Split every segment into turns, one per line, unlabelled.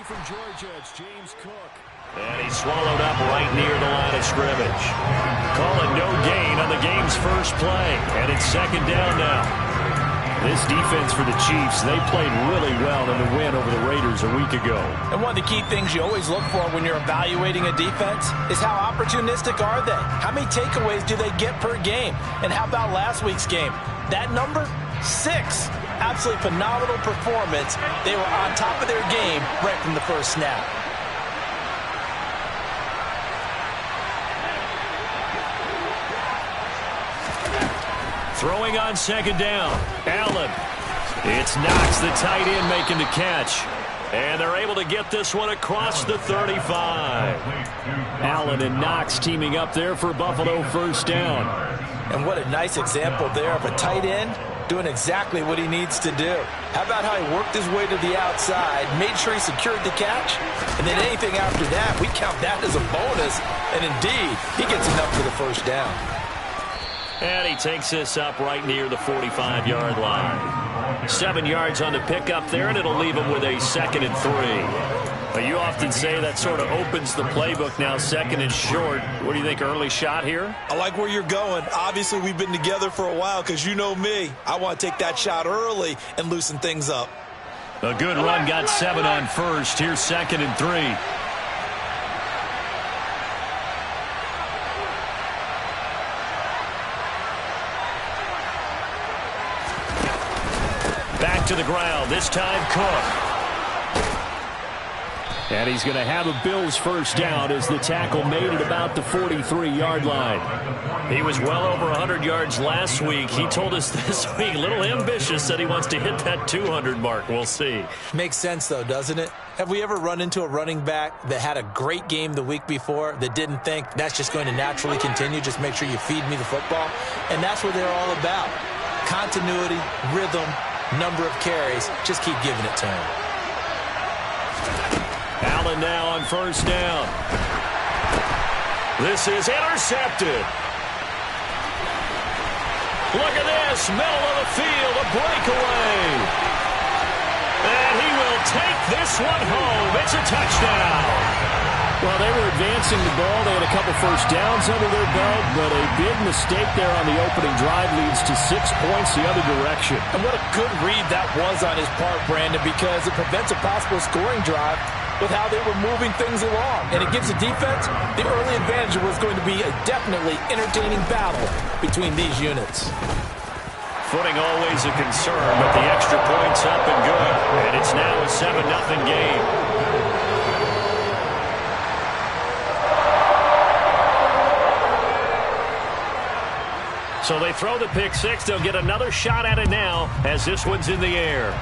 from Georgia, it's James Cook.
And he's swallowed up right near the line of scrimmage. Call it no gain on the game's first play. And it's second down now. This defense for the Chiefs, they played really well in the win over the Raiders a week ago.
And one of the key things you always look for when you're evaluating a defense is how opportunistic are they? How many takeaways do they get per game? And how about last week's game? That number? 6. Absolutely phenomenal performance. They were on top of their game right from the first snap.
Throwing on second down. Allen. It's Knox, the tight end, making the catch. And they're able to get this one across the 35. Allen and Knox teaming up there for Buffalo first down.
And what a nice example there of a tight end doing exactly what he needs to do. How about how he worked his way to the outside, made sure he secured the catch, and then anything after that, we count that as a bonus. And indeed, he gets enough for the first down.
And he takes this up right near the 45-yard line. 7 yards on the pickup there, and it'll leave him with a 2nd and 3. But you often say that sort of opens the playbook now, 2nd and short. What do you think, early shot here?
I like where you're going. Obviously, we've been together for a while because you know me. I want to take that shot early and loosen things up.
A good run, got 7 on first. Here's 2nd and 3. Back to the ground, this time Cook. And he's going to have a Bills first down as the tackle made it about the 43-yard line. He was well over 100 yards last week. He told us this week, a little ambitious, that he wants to hit that 200 mark. We'll see.
Makes sense, though, doesn't it? Have we ever run into a running back that had a great game the week before that didn't think that's just going to naturally continue? Just make sure you feed me the football. And that's what they're all about. Continuity, rhythm, number of carries. Just keep giving it to him.
Allen now on first down. This is intercepted. Look at this, middle of the field, a breakaway. And he will take this one home. It's a touchdown. Well, they were advancing the ball. They had a couple first downs under their belt, but a big mistake there on the opening drive leads to 6 points the other direction.
And what a good read that was on his part, Brandon, because it prevents a possible scoring drive with how they were moving things along. And it gives the defense the early advantage. Was going to be a definitely entertaining battle between these units.
Footing always a concern, but the extra point's up and good. And it's now a 7-0 game. So they throw the pick six. They'll get another shot at it now as this one's in the air.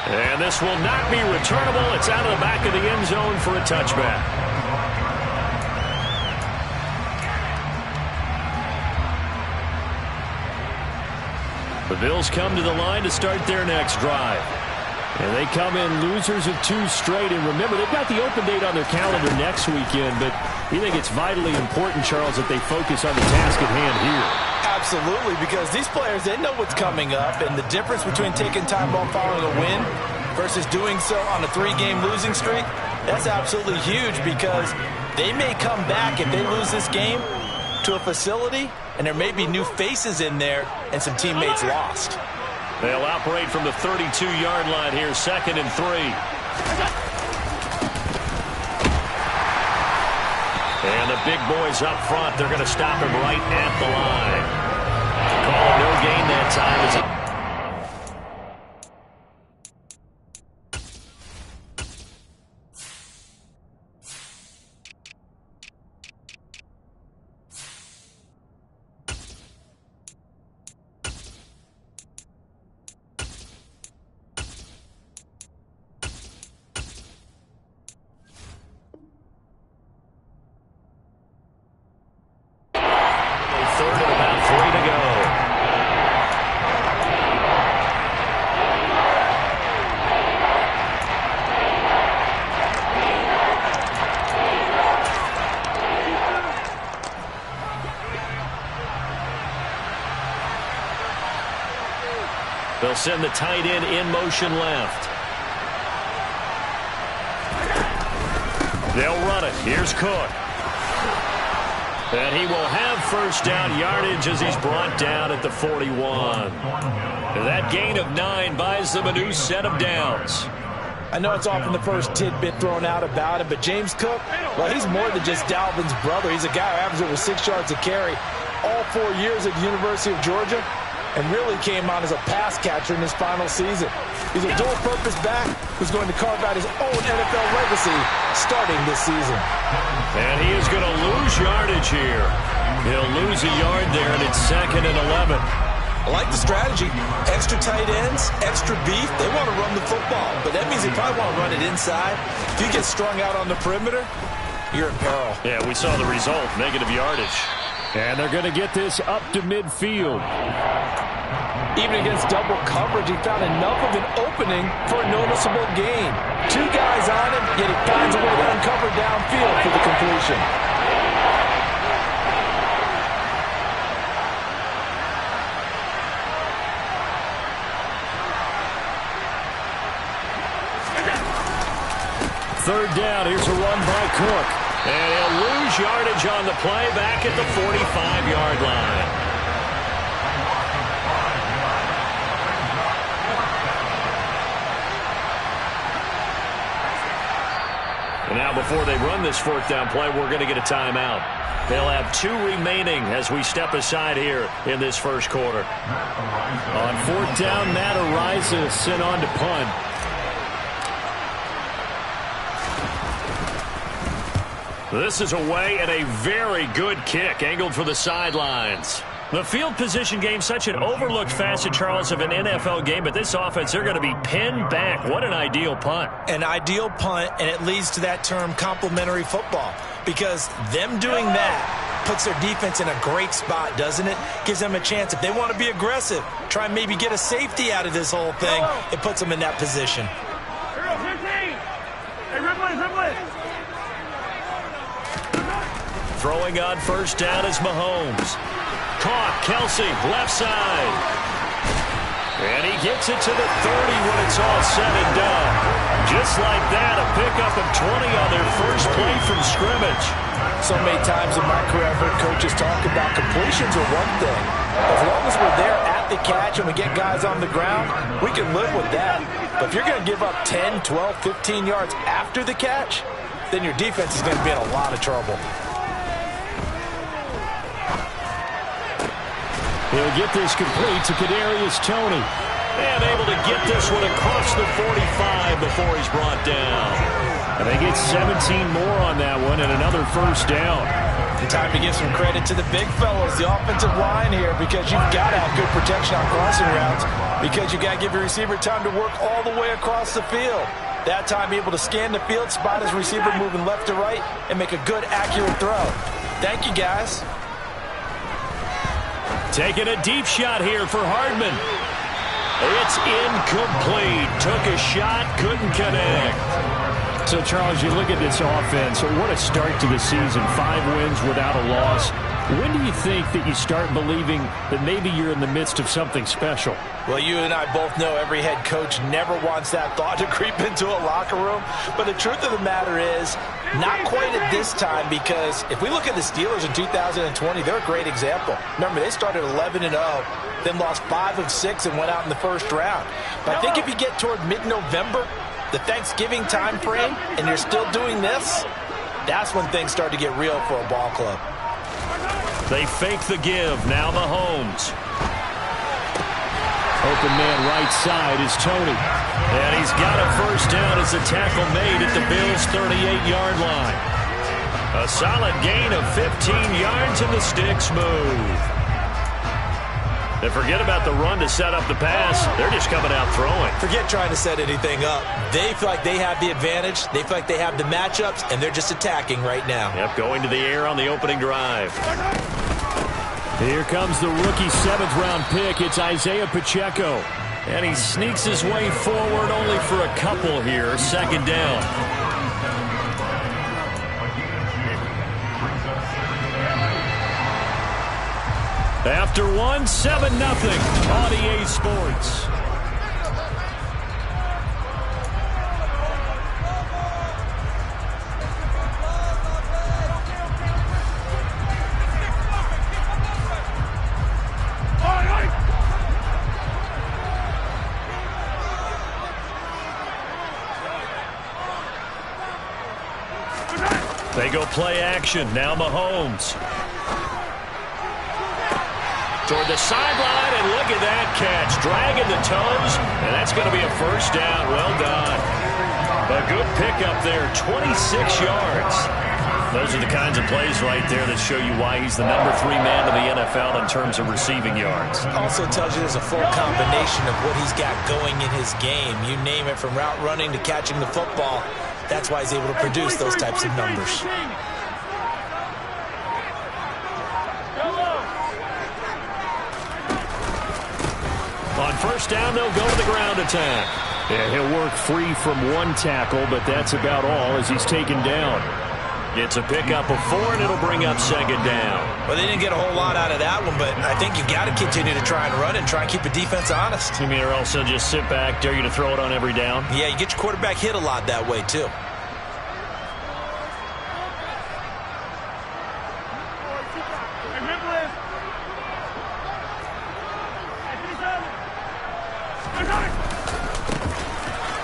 And this will not be returnable. It's out of the back of the end zone for a touchback. The Bills come to the line to start their next drive. And they come in losers of 2 straight. And remember, they've got the open date on their calendar next weekend. But you think it's vitally important, Charles, that they focus on the task at hand here?
Absolutely, because these players, they know what's coming up. And the difference between taking time off following a win versus doing so on a 3-game losing streak, that's absolutely huge, because they may come back if they lose this game to a facility, and there may be new faces in there and some teammates lost.
They'll operate from the 32-yard line here, 2nd and 3. And the big boys up front, they're going to stop him right at the line. Call it no gain that time. They'll send the tight end in motion left. They'll run it. Here's Cook. And he will have first down yardage as he's brought down at the 41. That gain of 9 buys them a new set of downs.
I know it's often the first tidbit thrown out about him, but James Cook, well, he's more than just Dalvin's brother. He's a guy who averaged over 6 yards a carry all 4 years at the University of Georgia and really came on as a pass catcher in his final season. He's a dual-purpose back who's going to carve out his own NFL legacy starting this season.
And he is going to lose yardage here. He'll lose a yard there, and it's 2nd and 11.
I like the strategy. Extra tight ends, extra beef. They want to run the football, but that means they probably want to run it inside. If you get strung out on the perimeter, you're in peril.
Yeah, we saw the result, negative yardage. And they're going to get this up to midfield.
Even against double coverage, he found enough of an opening for a noticeable gain. 2 guys on him, yet he finds a way to uncover downfield for the completion.
Third down, here's a run by Cook. And he'll lose yardage on the play back at the 45-yard line. And now before they run this 4th down play, we're going to get a timeout. They'll have 2 remaining as we step aside here in this first quarter. On 4th down, Matt Araiza sent on to punt. This is away and a very good kick angled for the sidelines. The field position game, such an overlooked facet, Charles, of an NFL game, but this offense, they're going to be pinned back. What an ideal punt.
An ideal punt, and it leads to that term complementary football, because them doing that puts their defense in a great spot, doesn't it? Gives them a chance. If they want to be aggressive, try and maybe get a safety out of this whole thing, it puts them in that position.
Throwing on first down is Mahomes. Caught, Kelsey, left side. And he gets it to the 30 when it's all said and done. Just like that, a pickup of 20 on their first play from scrimmage.
So many times in my career, I've heard coaches talk about completions are one thing. As long as we're there at the catch and we get guys on the ground, we can live with that. But if you're going to give up 10, 12, 15 yards after the catch, then your defense is going to be in a lot of trouble.
He'll get this complete to Kadarius Toney. And able to get this one across the 45 before he's brought down. And they get 17 more on that one and another first down.
And time to give some credit to the big fellows, the offensive line here, because you've got to have good protection on crossing routes, because you've got to give your receiver time to work all the way across the field. That time, be able to scan the field, spot his receiver moving left to right, and make a good, accurate throw. Thank you, guys.
Taking a deep shot here for Hardman. It's incomplete. Took a shot, couldn't connect. So, Charles, you look at this offense, what a start to the season. 5 wins without a loss. When do you think that you start believing that maybe you're in the midst of something special?
Well, you and I both know every head coach never wants that thought to creep into a locker room. But the truth of the matter is, not quite at this time, because if we look at the Steelers in 2020, they're a great example. Remember, they started 11-0, then lost 5 of 6 and went out in the first round. But I think if you get toward mid-November, the Thanksgiving time frame, and you're still doing this, that's when things start to get real for a ball club.
They fake the give. Now Mahomes. Open man right side is Toney. And he's got a first down as the tackle made at the Bills' 38-yard line. A solid gain of 15 yards and the sticks move. They forget about the run to set up the pass. They're just coming out throwing.
Forget trying to set anything up. They feel like they have the advantage. They feel like they have the matchups, and they're just attacking right now.
Yep, going to the air on the opening drive. Here comes the rookie 7th-round pick. It's Isaiah Pacheco. And he sneaks his way forward only for a couple here. Second down. After 1, 7-0 on EA Sports. They go play action. Now Mahomes. Toward the sideline, and look at that catch. Dragging the toes, and that's going to be a first down. Well done. A good pickup there, 26 yards. Those are the kinds of plays right there that show you why he's the number 3 man in the NFL in terms of receiving yards.
Also tells you there's a full combination of what he's got going in his game. You name it, from route running to catching the football. That's why he's able to produce those types of numbers.
On first down, they'll go to the ground attack. Yeah, he'll work free from one tackle, but that's about all as he's taken down. It's a pickup of 4, and it'll bring up second down.
Well, they didn't get a whole lot out of that one, but I think you got to continue to try and run and try and keep the defense honest.
You mean, or else they'll just sit back, dare you to throw it on every down?
Yeah, you get your quarterback hit a lot that way, too.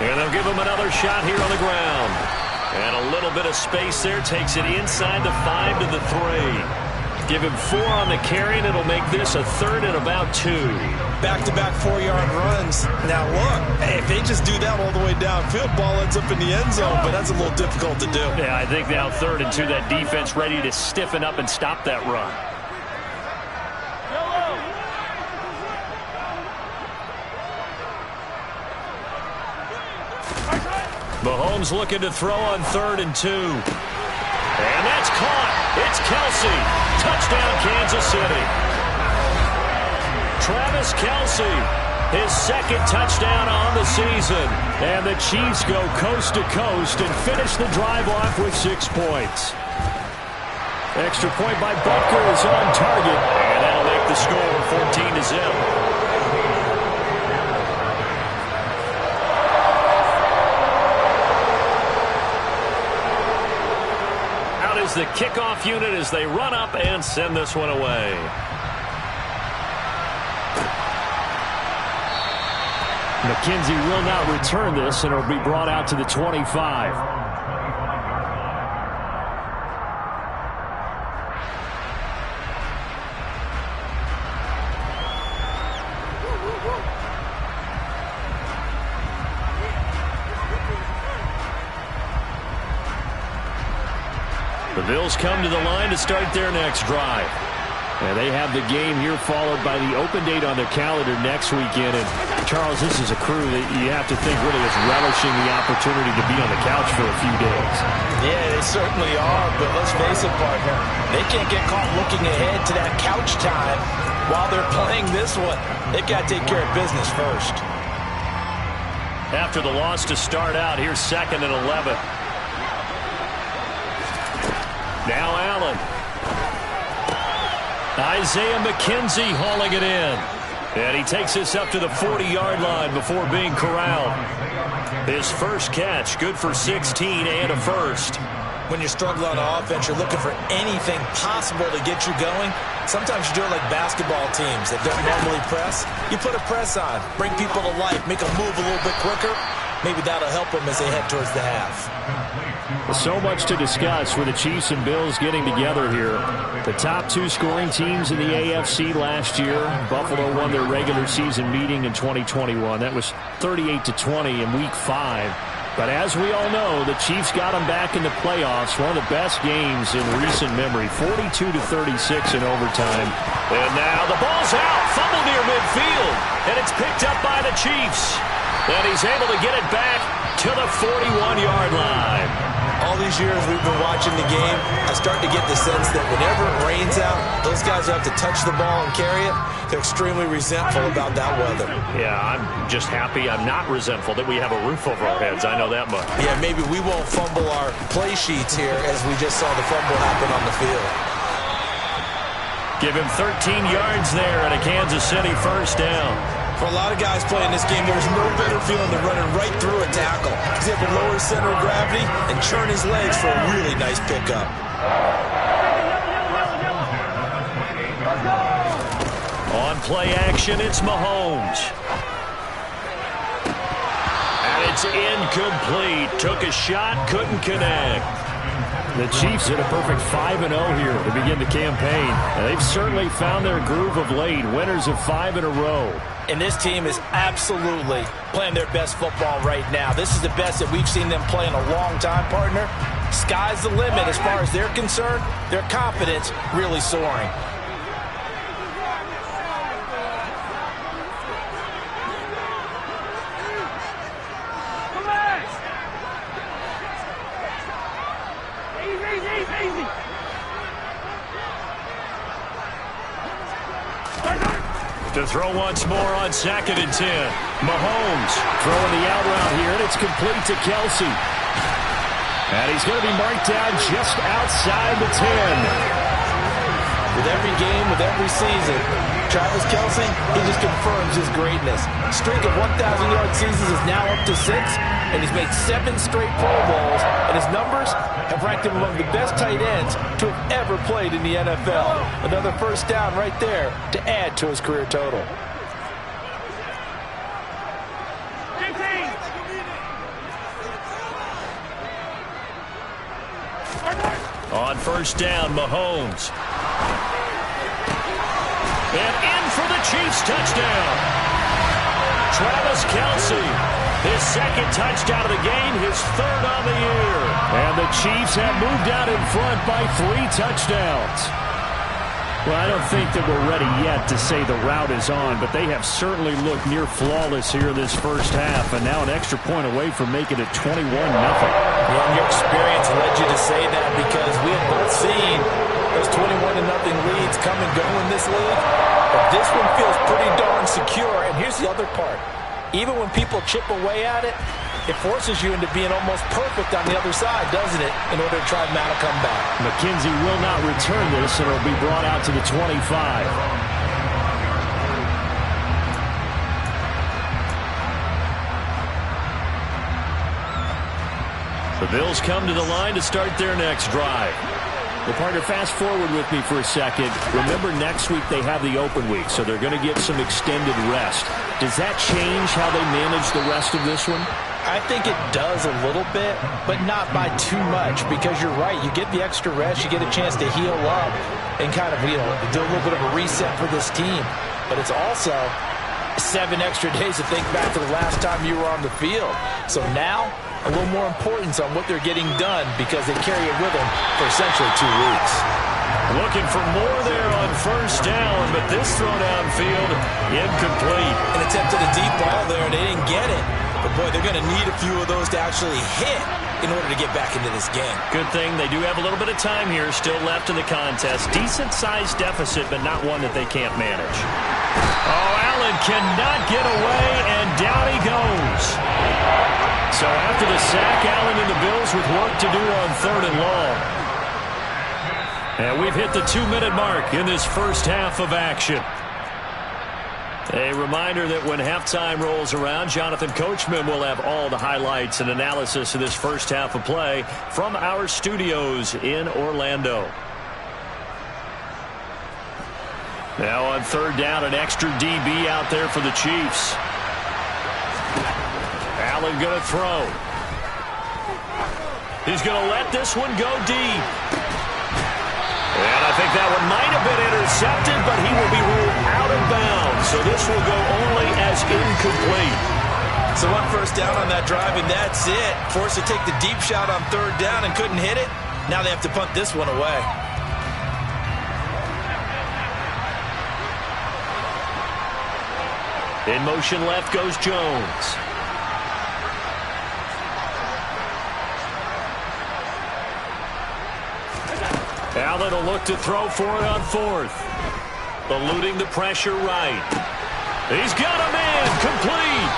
And they'll give him another shot here on the ground. And a little bit of space there. Takes it inside the 5 to the 3. Give him 4 on the carry, and it'll make this a 3rd and about 2.
Back-to-back 4-yard runs. Now, look, if they just do that all the way downfield, ball ends up in the end zone, but that's a little difficult to do.
Yeah, I think now 3rd and 2, that defense ready to stiffen up and stop that run. Mahomes looking to throw on 3rd and 2. And that's caught. It's Kelce. Touchdown, Kansas City. Travis Kelce, his 2nd touchdown on the season. And the Chiefs go coast to coast and finish the drive off with 6 points. Extra point by Butker is on target. And that'll make the score 14-0. The kickoff unit as they run up and send this one away. McKenzie will not return this, and it'll be brought out to the 25. The Bills come to the line to start their next drive. And they have the game here followed by the open date on their calendar next weekend. And, Charles, this is a crew that you have to think really is relishing the opportunity to be on the couch for a few days.
Yeah, they certainly are, but let's face it, partner. They can't get caught looking ahead to that couch time while they're playing this one. They've got to take care of business first.
After the loss to start out, here's 2nd and 11. Now Allen. Isaiah McKenzie hauling it in. And he takes this up to the 40-yard line before being corralled. His first catch, good for 16 and a first.
When you're struggling on offense, you're looking for anything possible to get you going. Sometimes you do it like basketball teams that don't normally press. You put a press on, bring people to life, make them move a little bit quicker. Maybe that'll help them as they head towards the half.
So much to discuss with the Chiefs and Bills getting together here. The top 2 scoring teams in the AFC last year. Buffalo won their regular season meeting in 2021. That was 38-20 in Week 5. But as we all know, the Chiefs got them back in the playoffs. One of the best games in recent memory. 42-36 in overtime. And now the ball's out. Fumble near midfield. And it's picked up by the Chiefs. And he's able to get it back to the 41-yard line.
All these years we've been watching the game, I start to get the sense that whenever it rains out, those guys who have to touch the ball and carry it, they're extremely resentful about that weather.
Yeah, I'm just happy I'm not resentful that we have a roof over our heads. I know that much.
Yeah, maybe we won't fumble our play sheets here as we just saw the fumble happen on the field.
Give him 13 yards there and a Kansas City first down.
For a lot of guys playing this game, there's no better feeling than running right through a tackle. He's able to lower his center of gravity and churn his legs for a really nice pickup.
On play action, it's Mahomes. And it's incomplete. Took a shot, couldn't connect. The Chiefs hit a perfect 5-0 here to begin the campaign. And they've certainly found their groove of late, winners of 5 in a row.
And this team is absolutely playing their best football right now. This is the best that we've seen them play in a long time, partner. Sky's the limit as far as they're concerned. Their confidence really soaring.
To throw once more on 2nd and 10. Mahomes throwing the out route here, and it's complete to Kelsey. And he's going to be marked down just outside the 10.
With every game, with every season, Travis Kelce, he just confirms his greatness. Streak of 1,000-yard seasons is now up to 6, and he's made 7 straight Pro Bowls, and his numbers have ranked him among the best tight ends to have ever played in the NFL. Another first down right there to add to his career total.
On first down, Mahomes. And in for the Chiefs touchdown. Travis Kelce, his 2nd touchdown of the game, his 3rd on the year. And the Chiefs have moved out in front by 3 touchdowns. Well, I don't think that we're ready yet to say the route is on, but they have certainly looked near flawless here this first half, and now an extra point away from making it 21-0.
Yeah, and your experience led you to say that because we have both seen those 21-0 leads come and go in this league. But this one feels pretty darn secure, and here's the other part. Even when people chip away at it, it forces you into being almost perfect on the other side, doesn't it, in order to try and mount a comeback.
McKenzie will not return this, and it'll be brought out to the 25. The Bills come to the line to start their next drive. Well, partner, fast forward with me for a second. Remember, next week they have the open week, so they're going to get some extended rest. Does that change how they manage the rest of this one?
I think it does a little bit, but not by too much, because you're right. You get the extra rest, you get a chance to heal up and kind of, do a little bit of a reset for this team. But it's also 7 extra days to think back to the last time you were on the field. So now, a little more importance on what they're getting done because they carry it with them for essentially 2 weeks.
Looking for more there on first down, but this throw downfield, incomplete.
An attempt at a deep ball there, and they didn't get it. But, boy, they're going to need a few of those to actually hit in order to get back into this game.
Good thing they do have a little bit of time here still left in the contest. Decent-sized deficit, but not one that they can't manage. Oh, Allen cannot get away, and down he goes. So after the sack, Allen and the Bills with work to do on 3rd and long. And we've hit the 2-minute mark in this first half of action. A reminder that when halftime rolls around, Jonathan Coachman will have all the highlights and analysis of this first half of play from our studios in Orlando. Now on 3rd down, an extra DB out there for the Chiefs. Allen going to throw. He's going to let this one go deep. And I think that one might have been intercepted, but he will be ruled out of bounds. So this will go only as incomplete.
So on first down on that drive, and that's it. Forced to take the deep shot on 3rd down and couldn't hit it. Now they have to punt this one away.
In motion left goes Jones. Allen will look to throw for it on 4th. Eluding the pressure right. He's got a man complete.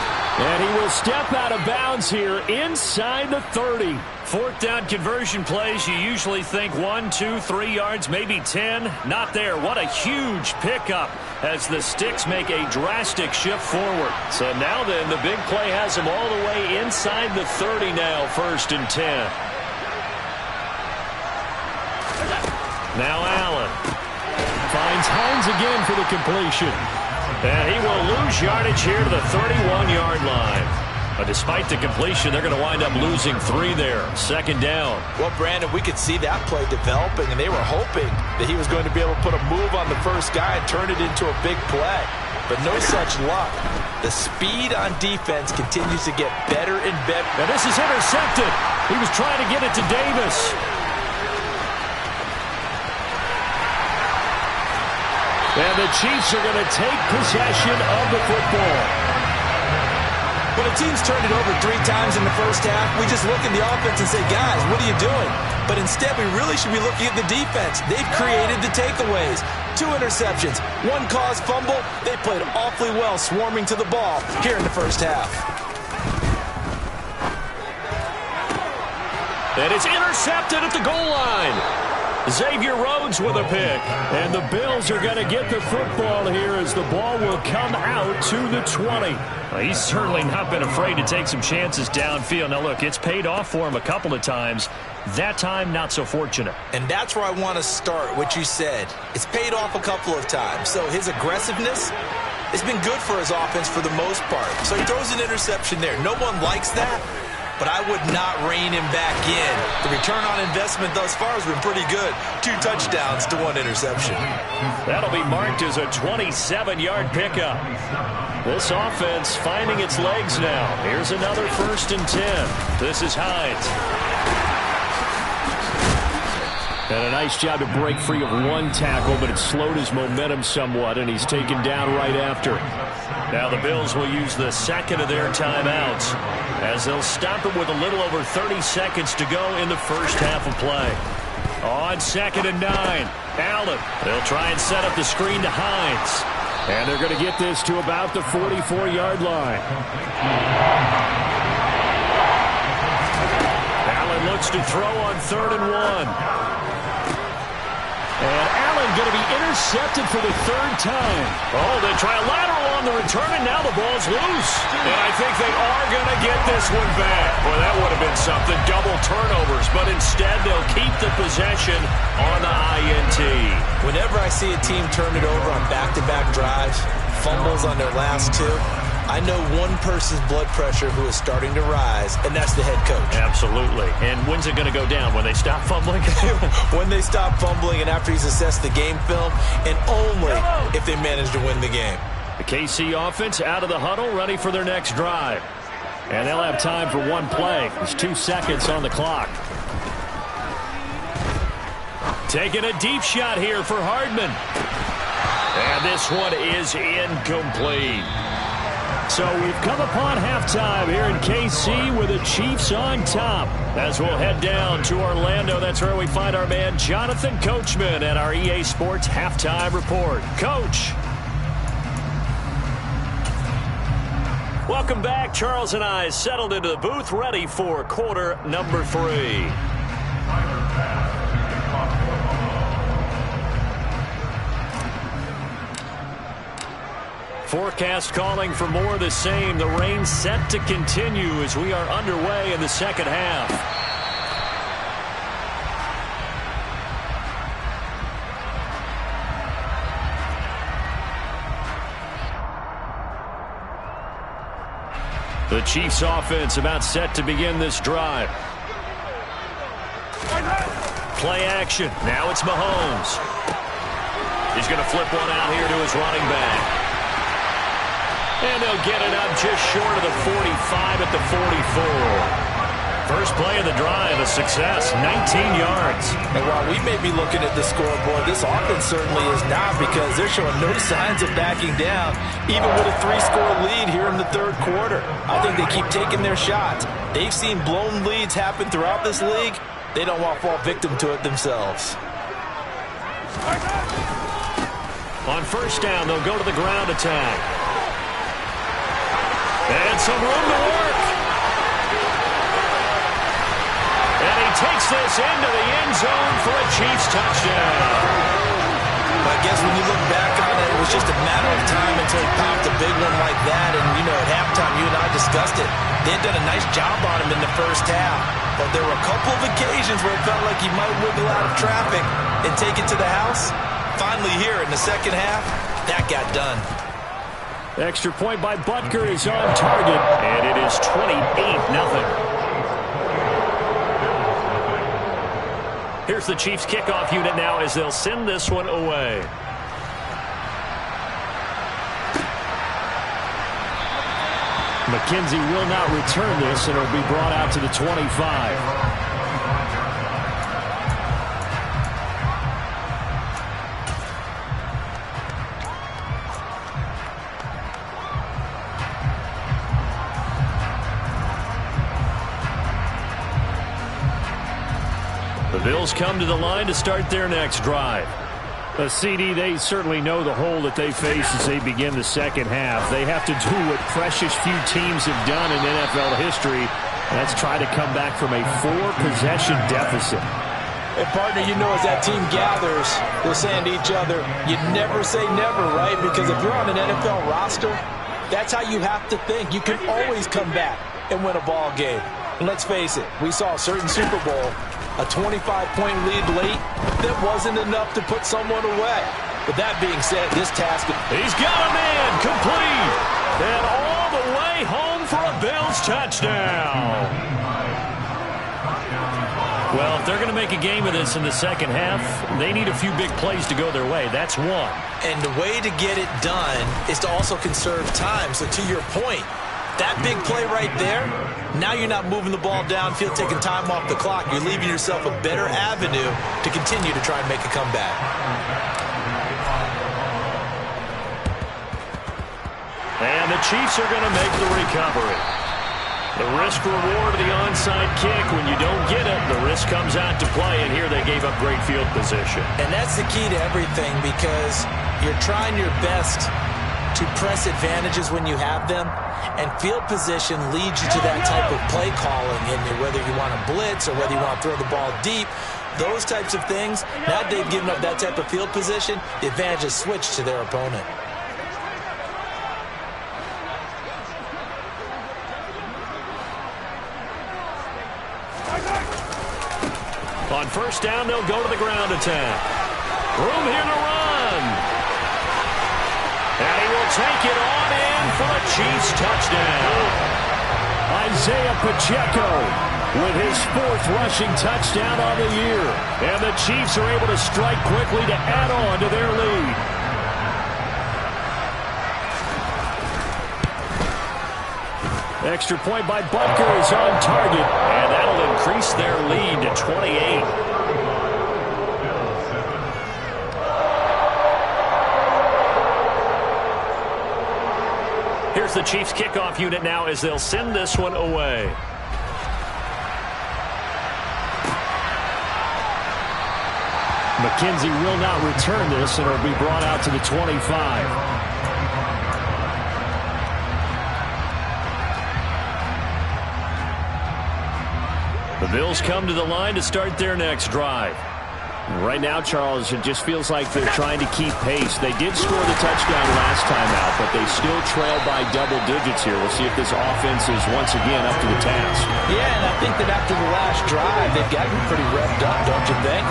And he will step out of bounds here inside the 30. 4th down conversion plays, you usually think 1, 2, 3 yards, maybe 10. Not there. What a huge pickup as the Sticks make a drastic shift forward. So now then, the big play has him all the way inside the 30 now, 1st and 10. Now Allen finds Hines again for the completion. And he will lose yardage here to the 31-yard line. But despite the completion, they're going to wind up losing 3 there. Second down.
Well, Brandon, we could see that play developing, and they were hoping that he was going to be able to put a move on the first guy and turn it into a big play. But no such luck. The speed on defense continues to get better and better.
Now this is intercepted. He was trying to get it to Davis. And the Chiefs are going to take possession of the football.
When a team's turned it over 3 times in the first half, we just look at the offense and say, guys, what are you doing? But instead, we really should be looking at the defense. They've created the takeaways. 2 interceptions, 1 caused fumble. They played awfully well swarming to the ball here in the first half.
And it's intercepted at the goal line. Xavier Rhodes with a pick. And the Bills are going to get the football here as the ball will come out to the 20.
Well, he's certainly not been afraid to take some chances downfield. Now, look, it's paid off for him a couple of times. That time, not so fortunate.
And that's where I want to start, what you said. It's paid off a couple of times. So his aggressiveness has been good for his offense for the most part. So he throws an interception there. No one likes that, but I would not rein him back in. The return on investment thus far has been pretty good. 2 touchdowns to 1 interception.
That'll be marked as a 27-yard pickup. This offense finding its legs now. Here's another 1st and 10. This is Hines. And a nice job to break free of 1 tackle, but it slowed his momentum somewhat, and he's taken down right after. Now the Bills will use the second of their timeouts as they'll stop it with a little over 30 seconds to go in the first half of play. On 2nd and 9, Allen. They'll try and set up the screen to Hines. And they're going to get this to about the 44-yard line. Allen looks to throw on 3rd and 1. And Allen going to be intercepted for the 3rd time. Oh, they try a lateral on the return, and now the ball's loose. And I think they are going to get this one back. Boy, that would have been something. Double turnovers, but instead they'll keep the possession on the INT.
Whenever I see a team turn it over on back-to-back drives, fumbles on their last 2, I know one person's blood pressure who is starting to rise, and that's the head coach.
Absolutely. And when's it going to go down? When they stop fumbling?
When they stop fumbling and after he's assessed the game film, and only if they manage to win the game.
The KC offense out of the huddle, ready for their next drive. And they'll have time for 1 play. There's 2 seconds on the clock. Taking a deep shot here for Hardman. And this one is incomplete. So we've come upon halftime here in KC with the Chiefs on top. As we'll head down to Orlando, that's where we find our man Jonathan Coachman at our EA Sports Halftime Report. Coach. Welcome back. Charles and I settled into the booth, ready for quarter number 3. Forecast calling for more of the same. The rain set to continue as we are underway in the second half. The Chiefs offense about set to begin this drive. Play action. Now it's Mahomes. He's going to flip one out here to his running back. And they'll get it up just short of the 45 at the 44. First play of the drive, a success, 19 yards.
And while we may be looking at the scoreboard, this offense certainly is not, because they're showing no signs of backing down, even with a 3-score lead here in the 3rd quarter. I think they keep taking their shots. They've seen blown leads happen throughout this league. They don't want to fall victim to it themselves.
On 1st down, they'll go to the ground attack. And some room to work. And he takes this into the end zone for a Chiefs touchdown.
But I guess when you look back on it, it was just a matter of time until he popped a big one like that. And, you know, at halftime, you and I discussed it. They had done a nice job on him in the first half. But there were a couple of occasions where it felt like he might wiggle out of traffic and take it to the house. Finally here in the second half, that got done.
Extra point by Butker is on target, and it is 28-0. Here's the Chiefs kickoff unit now as they'll send this one away. McKenzie will not return this, and it'll be brought out to the 25. The Bills come to the line to start their next drive. A CD, they certainly know the hole that they face as they begin the second half. They have to do what precious few teams have done in NFL history. That's try to come back from a 4-possession deficit.
And, partner, you know, as that team gathers, they're saying to each other, you never say never, right? Because if you're on an NFL roster, that's how you have to think. You can always come back and win a ball game. And let's face it, we saw a certain Super Bowl, a 25-point lead late, that wasn't enough to put someone away. But that being said, this task...
He's got a man complete. And all the way home for a Bills touchdown.
Well, if they're going to make a game of this in the second half, they need a few big plays to go their way. That's one.
And the way to get it done is to also conserve time. So to your point, that big play right there, now you're not moving the ball downfield, taking time off the clock. You're leaving yourself a better avenue to continue to try and make a comeback.
And the Chiefs are going to make the recovery. The risk-reward of the onside kick, when you don't get it, the risk comes out to play, and here they gave up great field position.
And that's the key to everything, because you're trying your best to press advantages when you have them, and field position leads you to that type of play calling, and whether you want to blitz or whether you want to throw the ball deep, those types of things. Now they've given up that type of field position, the advantage is switched to their opponent.
On first down, they'll go to the ground attack. Room here to run. And he will take it on in for a Chiefs touchdown.
Isaiah Pacheco with his 4th rushing touchdown on the year.
And the Chiefs are able to strike quickly to add on to their lead.
Extra point by Butker is on target.
And that'll increase their lead to 28. Here's the Chiefs kickoff unit now as they'll send this one away.
McKenzie will not return this, and it'll be brought out to the 25. The Bills come to the line to start their next drive. Right now, Charles, it just feels like they're trying to keep pace. They did score the touchdown last time out, but they still trail by double digits here. We'll see if this offense is once again up to the task.
Yeah, and I think that after the last drive, they've gotten pretty revved up, don't you think?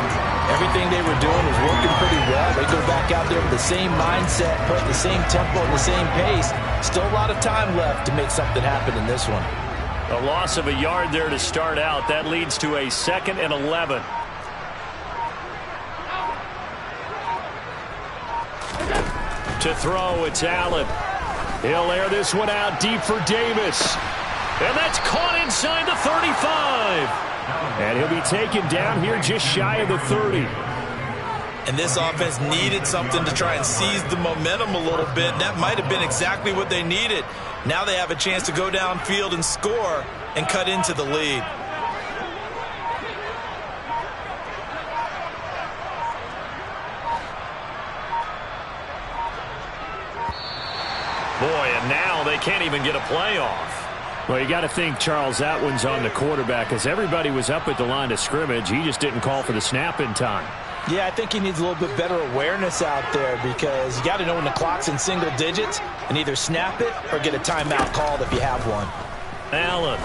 Everything they were doing was working pretty well. They go back out there with the same mindset, put the same tempo and the same pace. Still a lot of time left to make something happen in this one.
A loss of a yard there to start out. That leads to a 2nd and 11. To throw, it's Allen. He'll air this one out deep for Davis. And that's caught inside the 35.
And he'll be taken down here just shy of the 30.
And this offense needed something to try and seize the momentum a little bit. That might have been exactly what they needed. Now they have a chance to go downfield and score and cut into the lead.
Boy, and now they can't even get a play off.
Well, you got to think, Charles, that one's on the quarterback, as everybody was up at the line of scrimmage. He just didn't call for the snap in time.
Yeah, I think he needs a little bit better awareness out there, because you got to know when the clock's in single digits and either snap it or get a timeout called if you have one.
Allen.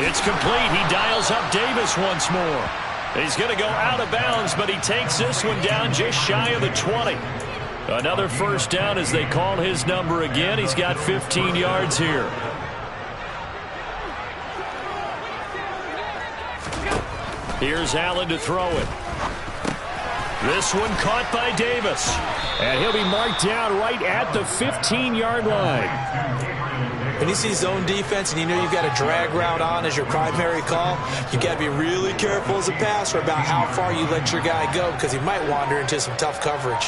It's complete. He dials up Davis once more. He's going to go out of bounds, but he takes this one down just shy of the 20.
Another first down as they call his number again. He's got 15 yards here. Here's Allen to throw it. This one caught by Davis. And he'll be marked down right at the 15-yard line.
When you see zone defense and you know you've got a drag route on as your primary call, you got to be really careful as a passer about how far you let your guy go because he might wander into some tough coverage.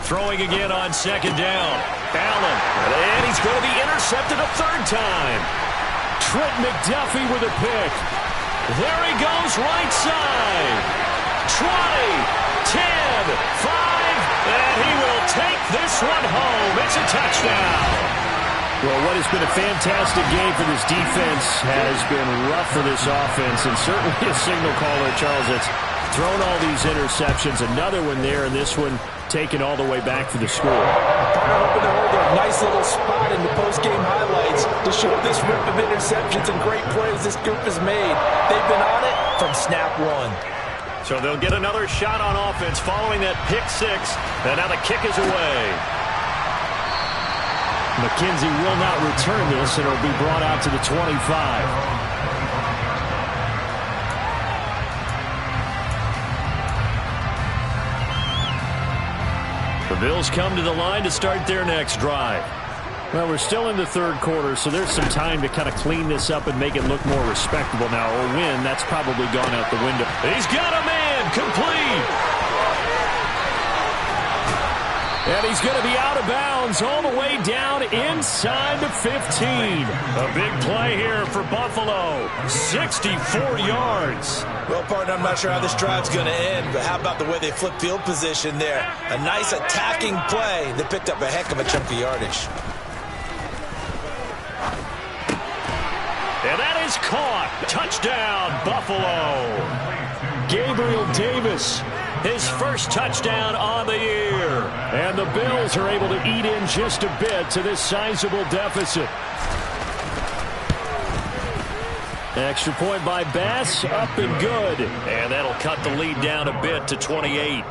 Throwing again on second down. Allen. And he's going to be intercepted a third time.
Trent McDuffie with a pick.
There he goes right side. 20, 10, 5, and he will take this one home. It's a touchdown.
Well, what has been a fantastic game for this defense has been rough for this offense, and certainly a signal caller, Charles, that's thrown all these interceptions. Another one there, and this one taken all the way back for the score.
Partner hoping to hold a nice little spot in the post-game highlights to show this rip of interceptions and great plays this group has made. They've been on it from snap one.
So they'll get another shot on offense following that pick six, and now the kick is away.
McKenzie will not return this, and it'll be brought out to the 25. The Bills come to the line to start their next drive. Well, we're still in the third quarter, so there's some time to kind of clean this up and make it look more respectable now. Or win, that's probably gone out the window.
He's got a man, complete.
And he's going to be out of bounds all the way down inside the 15.
A big play here for Buffalo. 64 yards.
Well, partner, I'm not sure how this drive's going to end, but how about the way they flip field position there? A nice attacking play that picked up a heck of a chunk of yardage.
And that is caught. Touchdown, Buffalo.
Gabriel Davis,
his first touchdown on the year.
And the Bills are able to eat in just a bit to this sizable deficit. Extra point by Bass, up and good.
And that'll cut the lead down a bit to 28.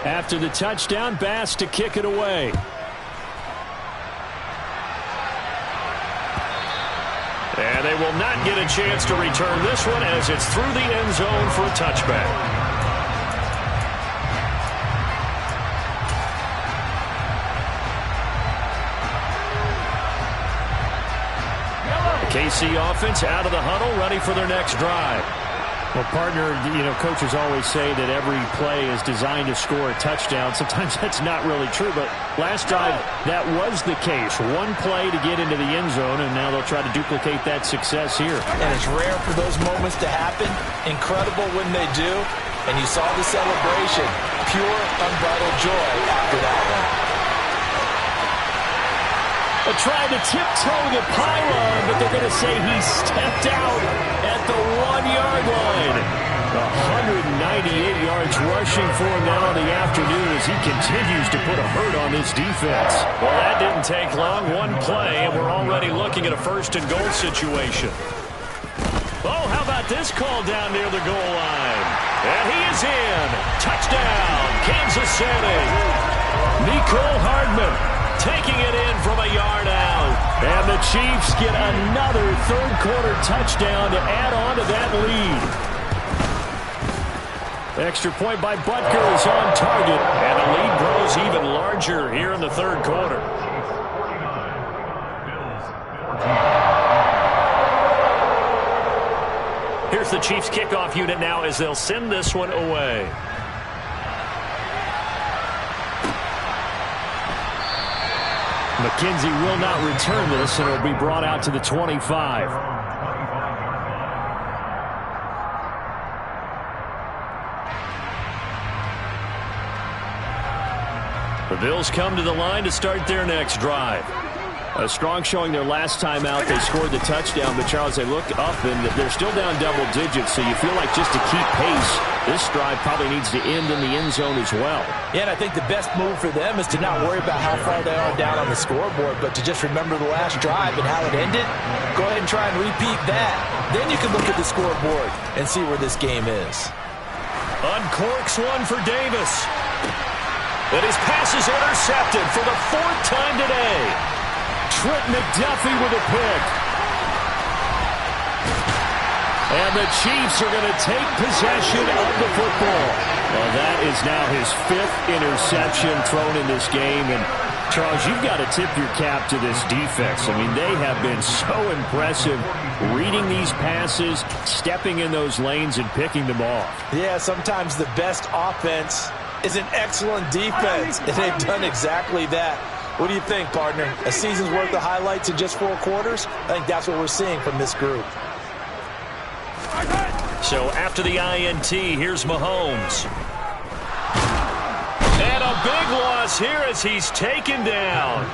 After the touchdown, Bass to kick it away.
And they will not get a chance to return this one as it's through the end zone for a touchback. The KC offense out of the huddle, ready for their next drive.
Well, partner, you know, coaches always say that every play is designed to score a touchdown. Sometimes that's not really true, but last drive, that was the case. One play to get into the end zone, and now they'll try to duplicate that success here.
And it's rare for those moments to happen. Incredible when they do. And you saw the celebration. Pure, unbridled joy after that one.
Trying to tiptoe the pylon, but they're going to say he stepped out at the 1-yard line. 198 yards rushing for him now in the afternoon as he continues to put a hurt on this defense.
Well, that didn't take long. One play, and we're already looking at a first-and-goal situation. Oh, how about this call down near the goal line? And he is in. Touchdown, Kansas City.
Nicole Hardman
taking it in from a yard out.
And the Chiefs get another third-quarter touchdown to add on to that lead. Extra point by Butker is on target.
And the lead grows even larger here in the third quarter. Here's the Chiefs kickoff unit now as they'll send this one away.
McKenzie will not return this, and it'll be brought out to the 25. The Bills come to the line to start their next drive. A strong showing their last time out. They scored the touchdown, but Charles, they look up and they're still down double digits, so you feel like just to keep pace, this drive probably needs to end in the end zone as well.
Yeah, and I think the best move for them is to not worry about how far they are down on the scoreboard, but to just remember the last drive and how it ended. Go ahead and try and repeat that. Then you can look at the scoreboard and see where this game is.
Uncorks one for Davis. And his pass is intercepted for the 4th time today.
Trent McDuffie with a pick. And the Chiefs are going to take possession of the football. Well, that is now his 5th interception thrown in this game. And, Charles, you've got to tip your cap to this defense. I mean, they have been so impressive reading these passes, stepping in those lanes, and picking them off.
Yeah, sometimes the best offense is an excellent defense, and they've done exactly that. What do you think, partner? A season's worth of highlights in just 4 quarters? I think that's what we're seeing from this group.
So after the INT, here's Mahomes. And a big loss here as he's taken down.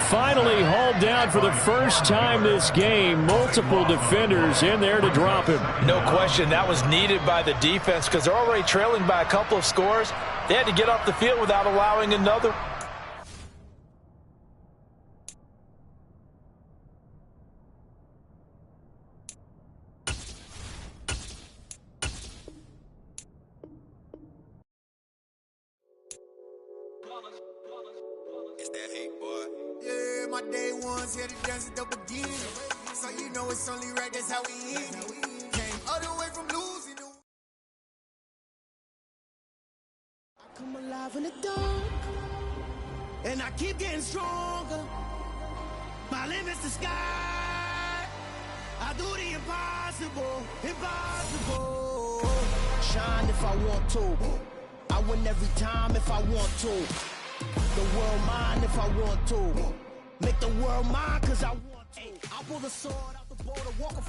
Finally hauled down for the first time this game. Multiple defenders in there to drop him.
No question, that was needed by the defense because they're already trailing by a couple of scores. They had to get off the field without allowing another.
It's that hate, boy. Yeah, my day ones here to dance at the beginning. So you know it's only right, that's how we end it. Came all the way from losing. I come alive in the dark, and I keep getting stronger. My limit's the sky. I do the impossible, impossible. Shine if I want to. I win every time if I want to. The world mine if I want to. Make the world mine cause I want to. I pull the sword out the border, walk a